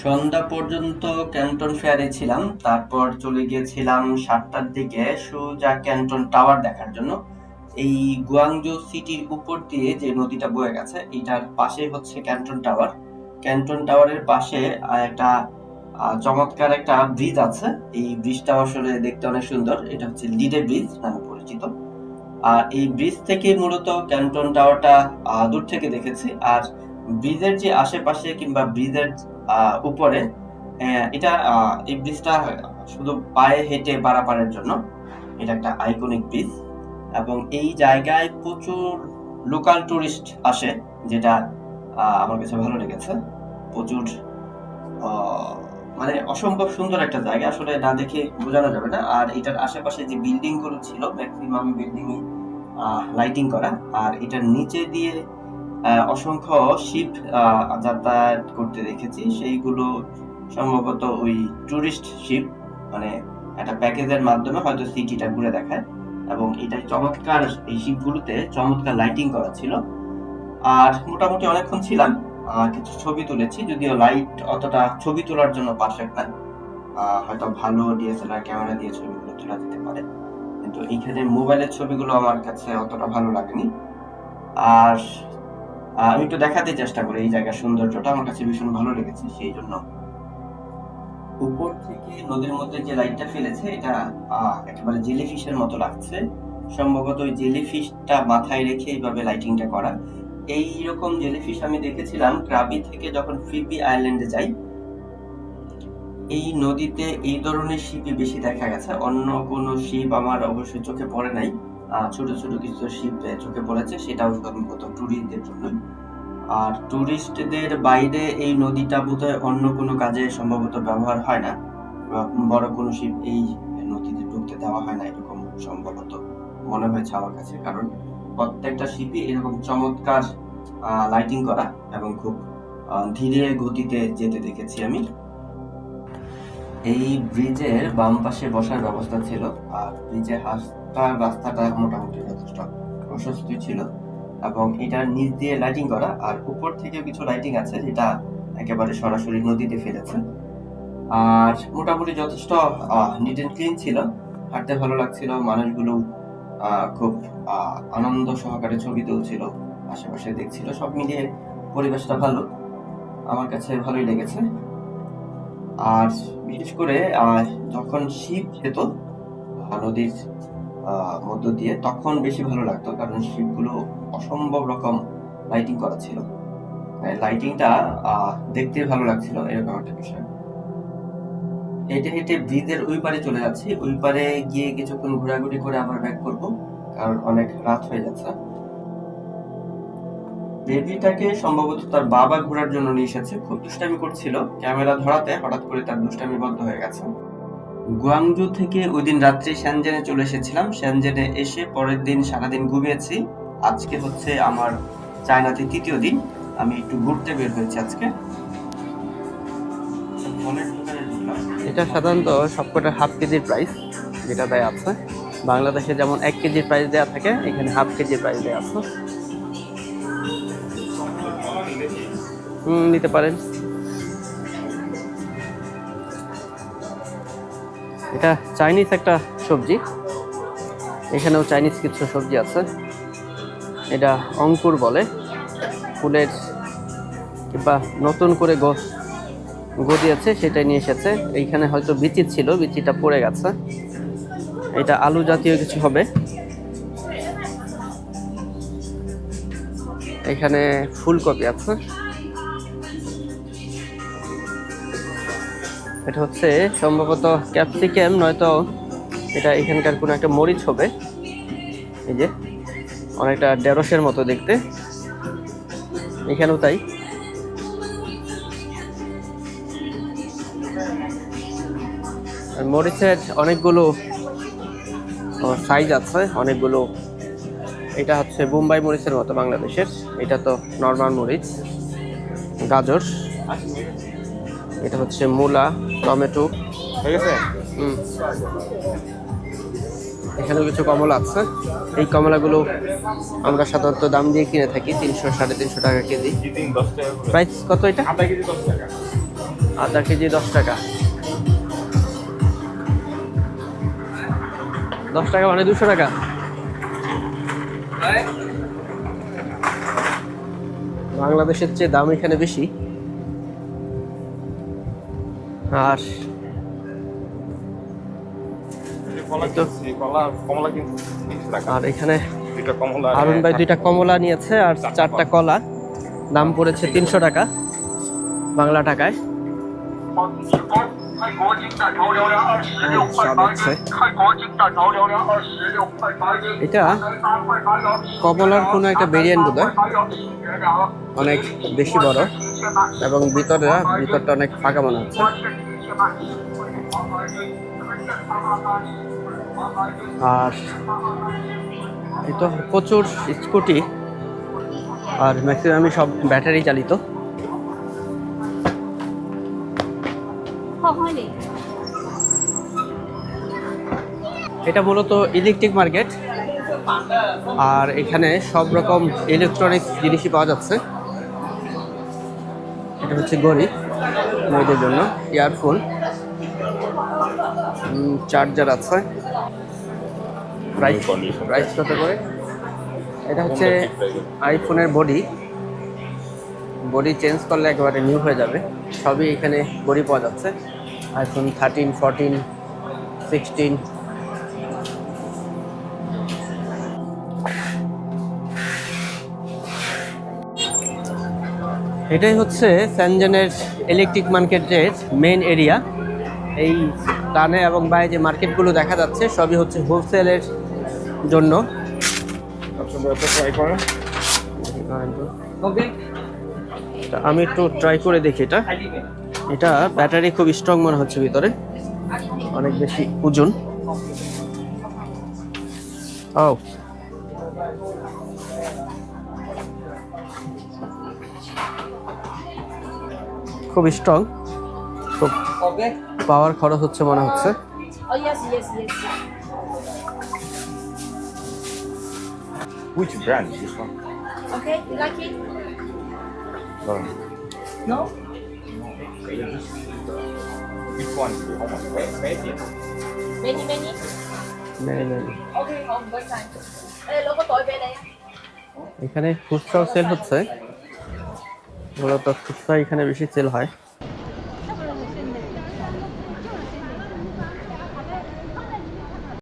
সন্ধ্যা পর্যন্ত ক্যান্টন ফেয়ারে ছিলাম, তারপর চলে গিয়েছিলাম 7টার দিকে সোজা ক্যান্টন টাওয়ার দেখার জন্য। এই গুয়াংজু সিটির উপর দিয়ে যে নদীটা বয়ে গেছে এটার পাশে হচ্ছে ক্যান্টন টাওয়ার। ক্যান্টন টাওয়ারের পাশে একটা চমৎকার একটা ব্রিজ আছে। এই ব্রিজটা আসলে দেখতে অনেক সুন্দর, এটা হচ্ছে লিডে ব্রিজ নামে পরিচিত। আর এই ব্রিজ থেকে মূলত ক্যান্টন টাওয়ারটা দূর থেকে দেখেছি। আর ব্রিজের যে আশেপাশে কিংবা ব্রিজের উপরে এটা এই ব্রিজটা শুধু পায়ে হেঁটে পারাপারের জন্য। এটা একটা আইকনিক ব্রিজ এবং এই জায়গায় প্রচুর লোকাল টুরিস্ট আসে, যেটা আমার কাছে ভালো লেগেছে। প্রচুর মানে অসম্ভব সুন্দর একটা জায়গা, আসলে না দেখে বোঝানো যাবে না। আর এটার আশেপাশে যে বিল্ডিং গুলো ছিল ম্যাক্সিমাম বিল্ডিং লাইটিং করা। আর এটার নিচে দিয়ে অসংখ্য শিপ যাতায়াত করতে দেখেছি। সেইগুলো সম্ভবত ওই টুরিস্ট শিপ, মানে একটা প্যাকেজের মাধ্যমে হয়তো সিটিটা ঘুরে দেখায়। এবং এটা চমৎকার, এই শিপগুলোতে চমৎকার লাইটিং করা ছিল। আর মোটামুটি অনেকক্ষণ ছিলাম, কিছু ছবি তুলেছি, যদিও লাইট অতটা ছবি তোলার জন্য পারফেক্ট না। হয়তো ভালো ডিএসএলআর ক্যামেরা দিয়ে ছবিগুলো তোলা যেতে পারে, কিন্তু এইখানে মোবাইলের ছবিগুলো আমার কাছে অতটা ভালো লাগেনি। আর আমি একটু দেখাতে চেষ্টা করি এই জায়গার সৌন্দর্যটা, আমার কাছে ভীষণ ভালো লেগেছে। সেই জন্য উপর থেকে নদীর মধ্যে যে লাইটটা ফেলেছে এটা একেবারে জেলিফিশের মতো লাগছে। সম্ভবত ওই জেলিফিশটা মাথায় রেখে এইভাবে লাইটিংটা করা। এই রকম জেলিফিশ আমি দেখেছিলাম ক্রাবি থেকে যখন ফিপি আইল্যান্ডে যাই। এই নদীতে এই ধরনের শিপই বেশি দেখা গেছে, অন্য কোনো শিপ আমার অবশ্যই চোখে পড়ে নাই। ছোট ছোট কিছু শিপ চোখে পড়েছে, সেটাও সম্ভবত ট্যুরিস্টদের জন্য। আর ট্যুরিস্টদের বাইরে এই নদীটা বোধহয় অন্য কোনো কাজে সম্ভবত ব্যবহার হয় না, বা বড় কোনো শিপ এই নদীতে ঢুকতে দেওয়া হয় না এরকম সম্ভবত মনে হয়েছে আমার কাছে। কারণ প্রত্যেকটা শিপই এরকম চমৎকার লাইটিং করা এবং খুব ধীরে গতিতে যেতে দেখেছি আমি। এই ব্রিজের বাম পাশে বসার ব্যবস্থা ছিল। আর ব্রিজের রাস্তাটা মোটামুটি যথেষ্ট প্রশস্ত ছিল এবং এটার নিচ দিয়ে লাইটিং করা। আর উপর থেকে কিছু লাইটিং আছে যেটা একেবারে সরাসরি নদীতে ফেলেছে। আর মোটামুটি যথেষ্ট নিট এন্ড ক্লিন ছিল, হাঁটতে ভালো লাগছিল। মানুষগুলো খুব আনন্দ সহকারে ছবি তুলছিল, আশেপাশে দেখছিল। সব মিলিয়ে পরিবেশটা ভালো, আমার কাছে ভালোই লেগেছে। আর বিশেষ করে যখন শীত যেত নদীর মধ্য দিয়ে, তখন বেশি ভালো লাগতো, কারণ শিপগুলো অসম্ভব রকম লাইটিং করা ছিল। লাইটিংটা দেখতে ভালো লাগছিল, এরকম একটা বিষয়। হেঁটে হেঁটে ব্রিজের ওই পারে চলে যাচ্ছি, ওই পারে গিয়ে কিছুক্ষণ ঘোরাঘুরি করে আবার ব্যাক করব, কারণ অনেক রাত হয়ে যাচ্ছে। বেবিটাকে সম্ভবত তার বাবা ঘোরার জন্য নিয়ে এসেছে, খুব দুষ্টামি করছিল। ক্যামেরা ধরাতে হঠাৎ করে তার দুষ্টামি বন্ধ হয়ে গেছে। গুয়াংজু থেকে ওই দিন রাত্রে শ্যানজেনে চলে এসেছিলাম। শ্যানজেনে এসে পরের দিন সারাদিন ঘুমিয়েছি। আজকে হচ্ছে আমার চায়নাতে তৃতীয় দিন, আমি একটু ঘুরতে বের হয়েছি আজকে। এটা সাধারণত সবকটা হাফ কেজির প্রাইস যেটা দেয়া আছে। বাংলাদেশে যেমন 1 কেজির প্রাইস দেওয়া থাকে, এখানে হাফ কেজির প্রাইস দেওয়া আছে। নিতে পারেন। এটা চাইনিজ একটা সবজি, এখানেও চাইনিজ কিছু সবজি আছে। এটা অঙ্কুর বলে, ফুলের কিংবা নতুন করে গদিয়েছে সেটাই নিয়ে এসেছে। এইখানে হয়তো বিচি ছিল, বিচিটা পড়ে গেছে। এটা আলু জাতীয় কিছু হবে। এখানে ফুলকপি আছে। এটা হচ্ছে সম্ভবত ক্যাপসিকাম, নয়তো এটা এখানকার কোনো একটা মরিচ হবে। এই যে অনেকটা ঢেঁড়সের মতো দেখতে, এখানেও তাই। মরিচের অনেকগুলো সাইজ আছে, অনেকগুলো। এটা হচ্ছে বোম্বাই মরিচের মতো বাংলাদেশের, এটা তো নর্মাল মরিচ। গাজর, এটা হচ্ছে মূলা, টমেটো, ঠিক আছে। এখানেও কিছু কমলা আছে। এই কমলাগুলো আমরা সাধারণত দাম দিয়ে কিনে থাকি 300 সাড়ে 300 টাকা কেজি। প্রাইস কত এটা? আদা কেজি 10 টাকা। 10 টাকা মানে 200 টাকা। বাংলাদেশের চেয়ে দাম এখানে বেশি। আর আর এখানে হারুন ভাই 2টা কমলা নিয়েছে আর 4টা কলা, দাম পড়েছে 300 টাকা বাংলা টাকায়। এটা কমলার কোনো একটা ভেরিয়েন্ট বোধহয়, অনেক বেশি বড় এবং ভিতরটা অনেক ফাঁকা মনে হচ্ছে। আর এই তো প্রচুর স্কুটি, আর ম্যাক্সিমামই সব ব্যাটারি চালিত। এটা মূলত ইলেকট্রিক মার্কেট, আর এখানে সব রকম ইলেকট্রনিক্স জিনিসই পাওয়া যাচ্ছে। এটা হচ্ছে ঘড়ি মেয়েদের জন্য, ইয়ারফোন, চার্জার আছে। প্রাইস কত করে? এটা হচ্ছে আইফোনের বডি চেঞ্জ করলে একেবারে নিউ হয়ে যাবে। সবই এখানে বডি পাওয়া যাচ্ছে, আইফোন 13, 14, 16। এটাই হচ্ছে স্যানজেনের ইলেকট্রিক মার্কেটের মেইন এরিয়া। এই ডানে এবং বায়ে যে মার্কেটগুলো দেখা যাচ্ছে সবই হচ্ছে হোলসেলের জন্য। আমি একটু ট্রাই করে দেখি। এটা ব্যাটারি খুব স্ট্রং মনে হচ্ছে, ভিতরে অনেক বেশি ওজন। ও খুব স্ট্রং, খুব পাওয়ার খরচ হচ্ছে মনে হচ্ছে। Which brand is this one? Okay, you like it? No? Which one is how much? Many? Okay, không, với này. Ê, lô có tội về đây. এখানে খুচরাও সেল হচ্ছে, মূলত খুচরা এখানে বেশি সেল হয়।